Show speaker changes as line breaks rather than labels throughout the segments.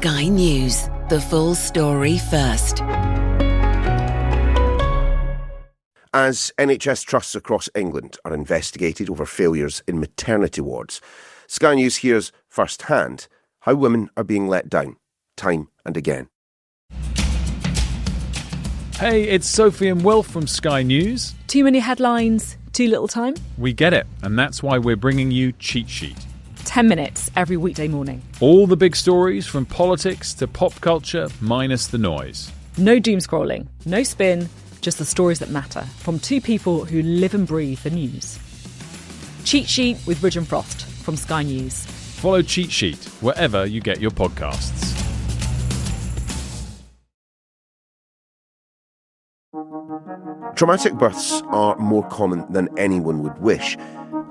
Sky News. The full story first.
As NHS trusts across England are investigated over failures in maternity wards, Sky News hears firsthand how women are being let down, time and again.
Hey, it's Sophie and Will from Sky News.
Too many headlines, too little time?
We get it, and that's why we're bringing you Cheat Sheet.
10 minutes every weekday morning.
All the big stories from politics to pop culture, minus the noise.
No doom scrolling, no spin, just the stories that matter from two people who live and breathe the news. Cheat Sheet with Ridge and Frost from Sky News.
Follow Cheat Sheet wherever you get your podcasts.
Traumatic births are more common than anyone would wish,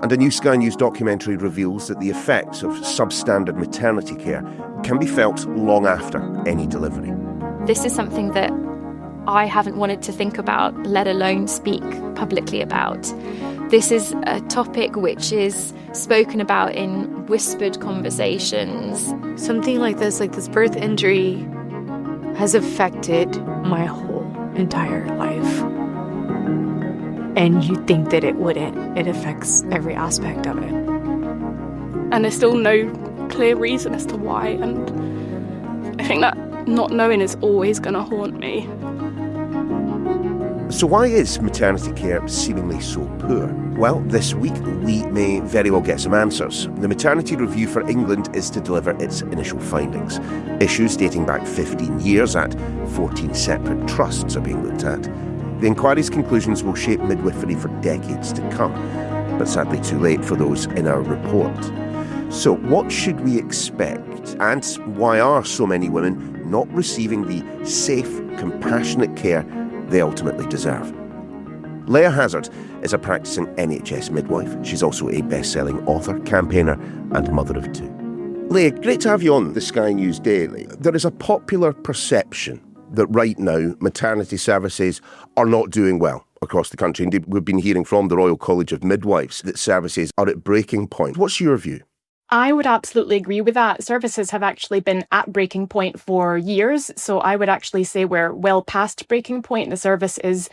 and a new Sky News documentary reveals that the effects of substandard maternity care can be felt long after any delivery.
This is something that I haven't wanted to think about, let alone speak publicly about. This is a topic which is spoken about in whispered conversations.
Something like this birth injury, has affected my whole entire life. And you'd think that it wouldn't. It affects every aspect of it.
And there's still no clear reason as to why, and I think that not knowing is always going to haunt me.
So why is maternity care seemingly so poor? Well, this week we may very well get some answers. The Maternity Review for England is to deliver its initial findings. Issues dating back 15 years at 14 separate trusts are being looked at. The inquiry's conclusions will shape midwifery for decades to come, but sadly too late for those in our report. So what should we expect, and why are so many women not receiving the safe, compassionate care they ultimately deserve? Leah Hazard is a practising NHS midwife. She's also a best-selling author, campaigner and mother of two. Leah, great to have you on the Sky News Daily. There is a popular perception that right now maternity services are not doing well across the country. Indeed, we've been hearing from the Royal College of Midwives that services are at breaking point. What's your view?
I would absolutely agree with that. Services have actually been at breaking point for years. So I would actually say we're well past breaking point. The service is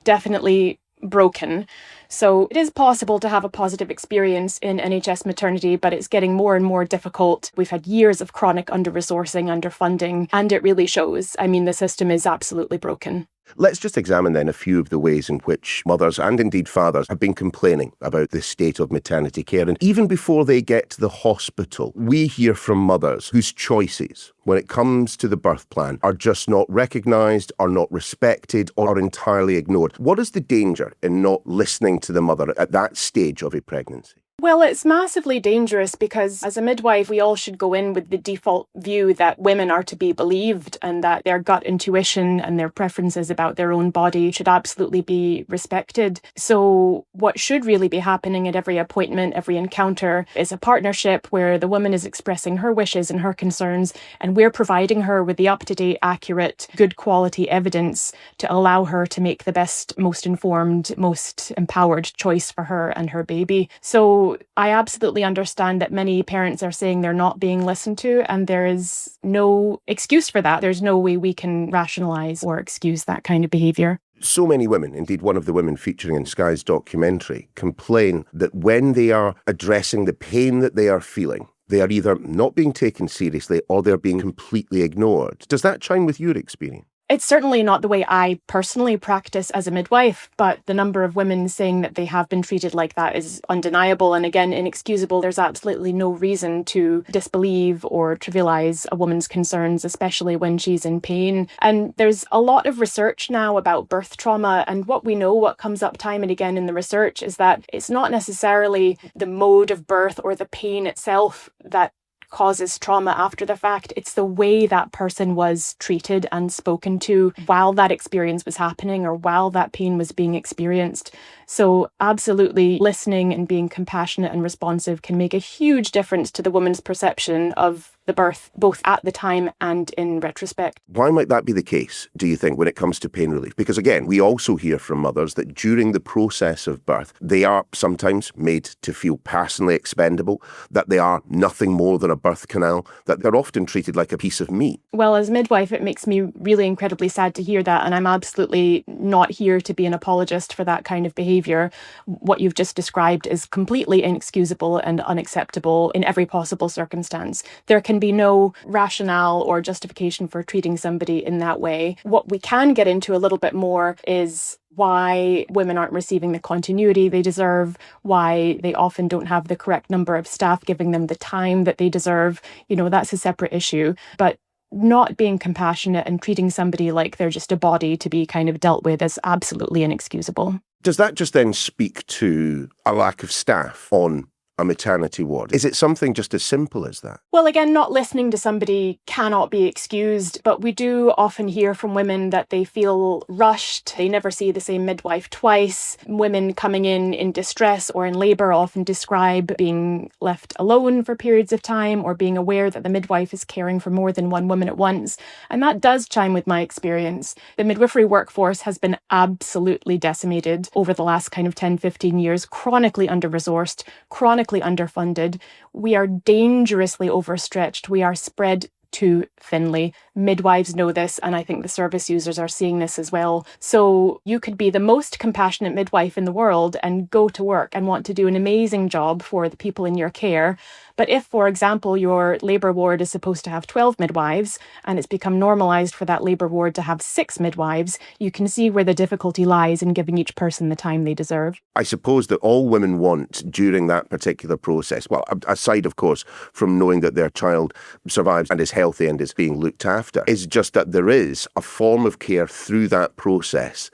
definitely broken. So it is possible to have a positive experience in NHS maternity, but it's getting more and more difficult. We've had years of chronic under-resourcing, under-funding, and it really shows. I mean, the system is absolutely broken.
Let's just examine then a few of the ways in which mothers and indeed fathers have been complaining about the state of maternity care. And even before they get to the hospital, we hear from mothers whose choices, when it comes to the birth plan, are just not recognised, are not respected, or are entirely ignored. What is the danger in not listening to the mother at that stage of a pregnancy?
Well, it's massively dangerous because as a midwife, we all should go in with the default view that women are to be believed and that their gut intuition and their preferences about their own body should absolutely be respected. So what should really be happening at every appointment, every encounter, is a partnership where the woman is expressing her wishes and her concerns, and we're providing her with the up-to-date, accurate, good quality evidence to allow her to make the best, most informed, most empowered choice for her and her baby. So I absolutely understand that many parents are saying they're not being listened to, and there is no excuse for that. There's no way we can rationalise or excuse that kind of behaviour.
So many women, indeed one of the women featuring in Sky's documentary, complain that when they are addressing the pain that they are feeling, they are either not being taken seriously or they're being completely ignored. Does that chime with your experience?
It's certainly not the way I personally practice as a midwife, but the number of women saying that they have been treated like that is undeniable and, again, inexcusable. There's absolutely no reason to disbelieve or trivialise a woman's concerns, especially when she's in pain. And there's a lot of research now about birth trauma, and what we know, what comes up time and again in the research, is that it's not necessarily the mode of birth or the pain itself that causes trauma after the fact. It's the way that person was treated and spoken to while that experience was happening or while that pain was being experienced. So absolutely listening and being compassionate and responsive can make a huge difference to the woman's perception of the birth, both at the time and in retrospect.
Why might that be the case, do you think, when it comes to pain relief? Because again, we also hear from mothers that during the process of birth, they are sometimes made to feel personally expendable, that they are nothing more than a birth canal, that they're often treated like a piece of meat.
Well, as midwife, it makes me really incredibly sad to hear that, and I'm absolutely not here to be an apologist for that kind of behaviour. What you've just described is completely inexcusable and unacceptable in every possible circumstance. There can be no rationale or justification for treating somebody in that way. What we can get into a little bit more is why women aren't receiving the continuity they deserve, why they often don't have the correct number of staff giving them the time that they deserve. That's a separate issue. But not being compassionate and treating somebody like they're just a body to be kind of dealt with is absolutely inexcusable.
Does that just then speak to a lack of staff on a maternity ward? Is it something just as simple as that?
Well, again, not listening to somebody cannot be excused, but we do often hear from women that they feel rushed. They never see the same midwife twice. Women coming in distress or in labour often describe being left alone for periods of time or being aware that the midwife is caring for more than one woman at once. And that does chime with my experience. The midwifery workforce has been absolutely decimated over the last kind of 10, 15 years, chronically under-resourced, chronically underfunded. We are dangerously overstretched. We are spread too thinly. Midwives know this, and I think the service users are seeing this as well. So you could be the most compassionate midwife in the world and go to work and want to do an amazing job for the people in your care. But if, for example, your labour ward is supposed to have 12 midwives and it's become normalised for that labour ward to have 6 midwives, you can see where the difficulty lies in giving each person the time they deserve.
I suppose that all women want during that particular process, well, aside, of course, from knowing that their child survives and is healthy and is being looked after, is just that there is a form of care through that process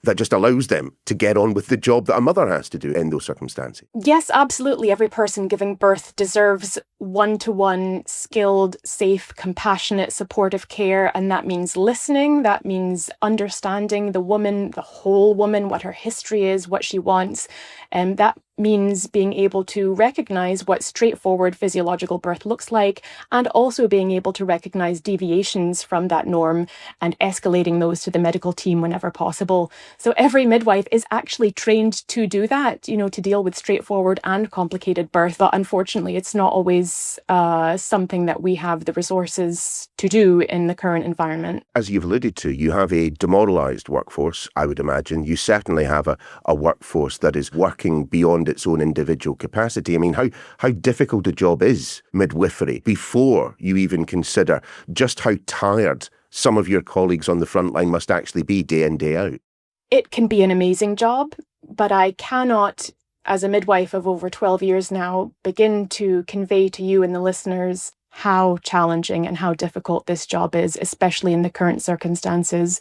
that just allows them to get on with the job that a mother has to do in those circumstances.
Yes, absolutely. Every person giving birth deserves one-to-one, skilled, safe, compassionate, supportive care. And that means listening. That means understanding the woman, the whole woman, what her history is, what she wants. And that means being able to recognise what straightforward physiological birth looks like, and also being able to recognise deviations from that norm and escalating those to the medical team whenever possible. So every midwife is actually trained to do that, to deal with straightforward and complicated birth. But unfortunately, it's not always something that we have the resources to do in the current environment.
As you've alluded to, you have a demoralised workforce, I would imagine. You certainly have a workforce that is working beyond its own individual capacity. I mean, how difficult a job is midwifery before you even consider just how tired some of your colleagues on the front line must actually be day in, day out?
It can be an amazing job, but I cannot, as a midwife of over 12 years now, begin to convey to you and the listeners how challenging and how difficult this job is, especially in the current circumstances.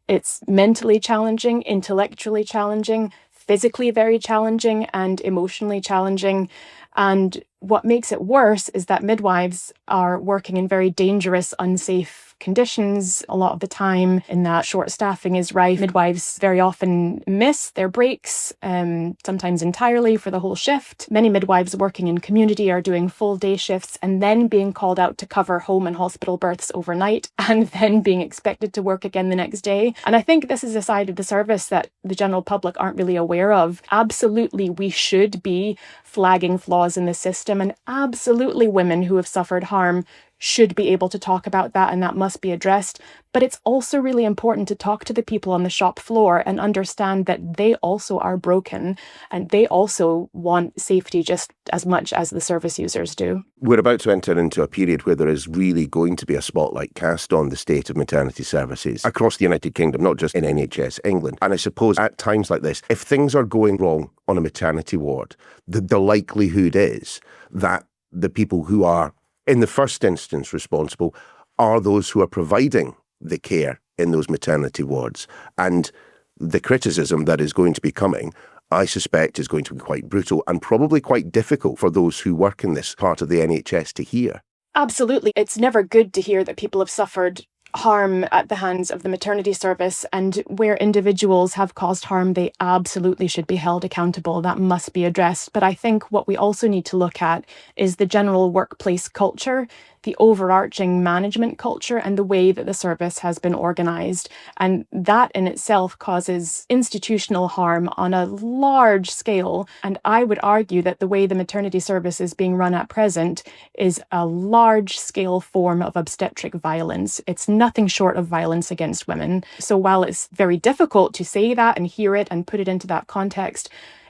It's mentally challenging, intellectually challenging, physically very challenging, and emotionally challenging. And what makes it worse is that midwives are working in very dangerous, unsafe conditions a lot of the time, in that short staffing is rife. Midwives very often miss their breaks, sometimes entirely for the whole shift. Many midwives working in community are doing full day shifts and then being called out to cover home and hospital births overnight and then being expected to work again the next day. And I think this is a side of the service that the general public aren't really aware of. Absolutely, we should be flagging flaws in the system, and absolutely women who have suffered harm should be able to talk about that, and that must be addressed. But it's also really important to talk to the people on the shop floor and understand that they also are broken and they also want safety just as much as the service users do.
We're about to enter into a period where there is really going to be a spotlight cast on the state of maternity services across the United Kingdom, not just in NHS England. And I suppose at times like this, if things are going wrong on a maternity ward, the likelihood is that the people who are in the first instance responsible are those who are providing the care in those maternity wards. And the criticism that is going to be coming, I suspect, is going to be quite brutal and probably quite difficult for those who work in this part of the NHS to hear.
Absolutely. It's never good to hear that people have suffered harm at the hands of the maternity service, and where individuals have caused harm, they absolutely should be held accountable. That must be addressed. But I think what we also need to look at is the general workplace culture, the overarching management culture, and the way that the service has been organised. And that in itself causes institutional harm on a large scale. And I would argue that the way the maternity service is being run at present is a large-scale form of obstetric violence. It's nothing short of violence against women. So while it's very difficult to say that and hear it and put it into that context,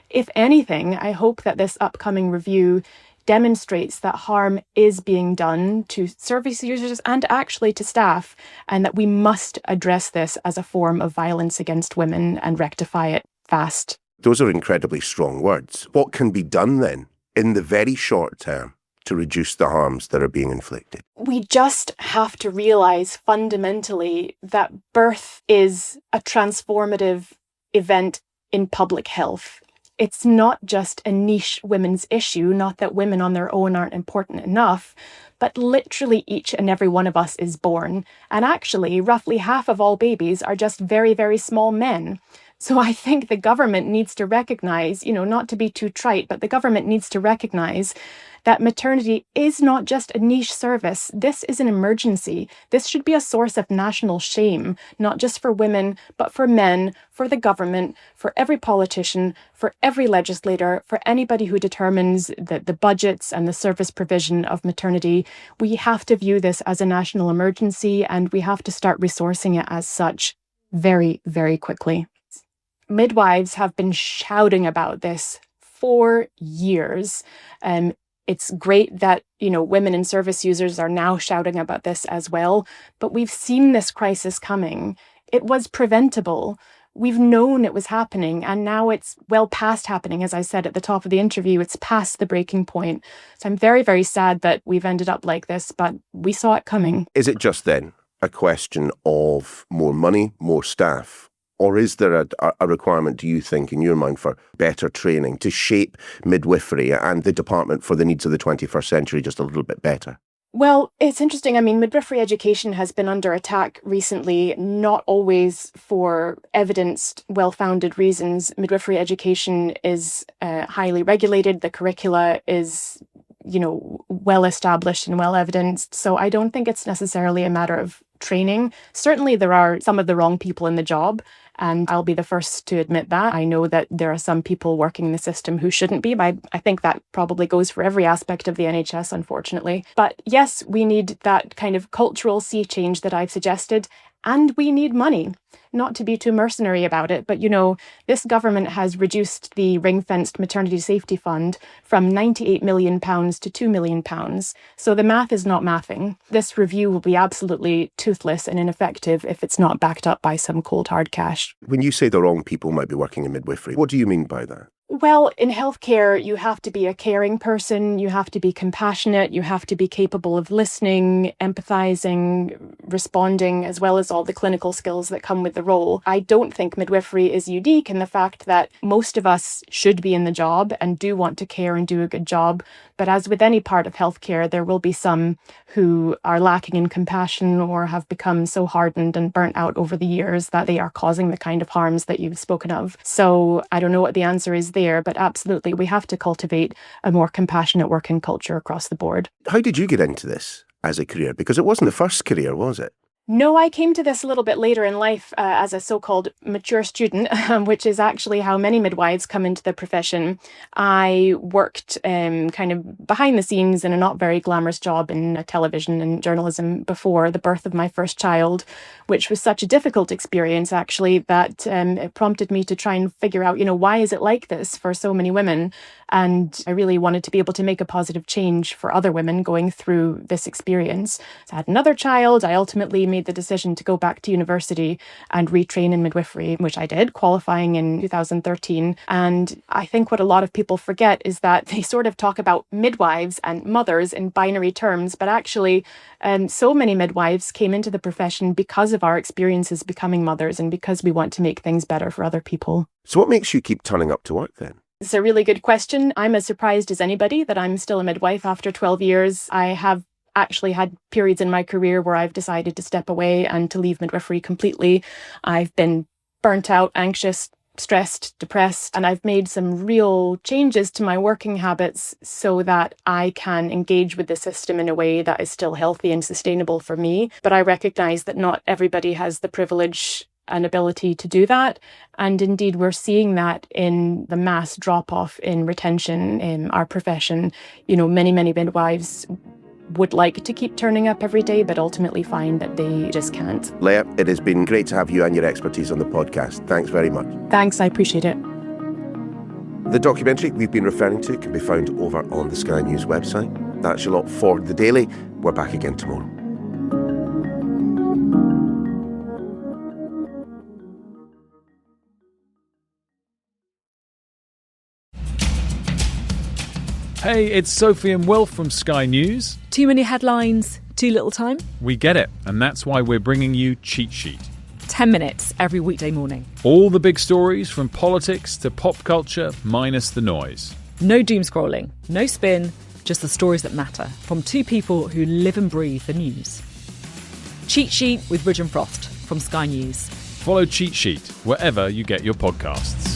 if anything, I hope that this upcoming review demonstrates that harm is being done to service users and actually to staff, and that we must address this as a form of violence against women and rectify it fast.
Those are incredibly strong words. What can be done then in the very short term to reduce the harms that are being inflicted?
We just have to realise fundamentally that birth is a transformative event in public health. It's not just a niche women's issue, not that women on their own aren't important enough, but literally each and every one of us is born. And actually, roughly half of all babies are just very, very small men. So I think the government needs to recognise, not to be too trite, but the government needs to recognise that maternity is not just a niche service. This is an emergency. This should be a source of national shame, not just for women, but for men, for the government, for every politician, for every legislator, for anybody who determines the budgets and the service provision of maternity. We have to view this as a national emergency, and we have to start resourcing it as such very, very quickly. Midwives have been shouting about this for years. It's great that, women and service users are now shouting about this as well, but we've seen this crisis coming. It was preventable. We've known it was happening, and now it's well past happening. As I said at the top of the interview, it's past the breaking point. So I'm very, very sad that we've ended up like this, but we saw it coming.
Is it just then a question of more money, more staff? Or is there a requirement, do you think, in your mind, for better training to shape midwifery and the department for the needs of the 21st century just a little bit better?
Well, it's interesting. I mean, midwifery education has been under attack recently, not always for evidenced, well-founded reasons. Midwifery education is highly regulated. The curricula is well established and well evidenced. So I don't think it's necessarily a matter of training. Certainly there are some of the wrong people in the job, and I'll be the first to admit that. I know that there are some people working in the system who shouldn't be, but I think that probably goes for every aspect of the NHS, unfortunately. But yes, we need that kind of cultural sea change that I've suggested, and we need money. Not to be too mercenary about it, but this government has reduced the ring-fenced maternity safety fund from £98 million to £2 million. So the math is not mathing. This review will be absolutely toothless and ineffective if it's not backed up by some cold hard cash.
When you say the wrong people might be working in midwifery, what do you mean by that?
Well, in healthcare, you have to be a caring person, you have to be compassionate, you have to be capable of listening, empathizing, responding, as well as all the clinical skills that come with the role. I don't think midwifery is unique in the fact that most of us should be in the job and do want to care and do a good job. But as with any part of healthcare, there will be some who are lacking in compassion or have become so hardened and burnt out over the years that they are causing the kind of harms that you've spoken of. So I don't know what the answer is there, but absolutely we have to cultivate a more compassionate working culture across the board.
How did you get into this as a career? Because it wasn't the first career, was it?
No, I came to this a little bit later in life as a so-called mature student, which is actually how many midwives come into the profession. I worked kind of behind the scenes in a not very glamorous job in television and journalism before the birth of my first child, which was such a difficult experience, actually, that it prompted me to try and figure out, why is it like this for so many women? And I really wanted to be able to make a positive change for other women going through this experience. So I had another child. I ultimately made the decision to go back to university and retrain in midwifery, which I did, qualifying in 2013. And I think what a lot of people forget is that they sort of talk about midwives and mothers in binary terms, but actually so many midwives came into the profession because of our experiences becoming mothers and because we want to make things better for other people.
So what makes you keep turning up to work then?
It's a really good question. I'm as surprised as anybody that I'm still a midwife after 12 years. I have actually had periods in my career where I've decided to step away and to leave midwifery completely. I've been burnt out, anxious, stressed, depressed, and I've made some real changes to my working habits so that I can engage with the system in a way that is still healthy and sustainable for me. But I recognize that not everybody has the privilege and ability to do that. And indeed, we're seeing that in the mass drop-off in retention in our profession. You know, many midwives would like to keep turning up every day, but ultimately find that they just can't.
Leah, it has been great to have you and your expertise on the podcast. Thanks very much.
Thanks, I appreciate it.
The documentary we've been referring to can be found over on the Sky News website. That's your lot for The Daily. We're back again tomorrow.
Hey, it's Sophie and Will from Sky News.
Too many headlines, too little time?
We get it, and that's why we're bringing you Cheat Sheet.
10 minutes every weekday morning.
All the big stories from politics to pop culture, minus the noise.
No doom scrolling, no spin, just the stories that matter from two people who live and breathe the news. Cheat Sheet with Ridge and Frost from Sky News.
Follow Cheat Sheet wherever you get your podcasts.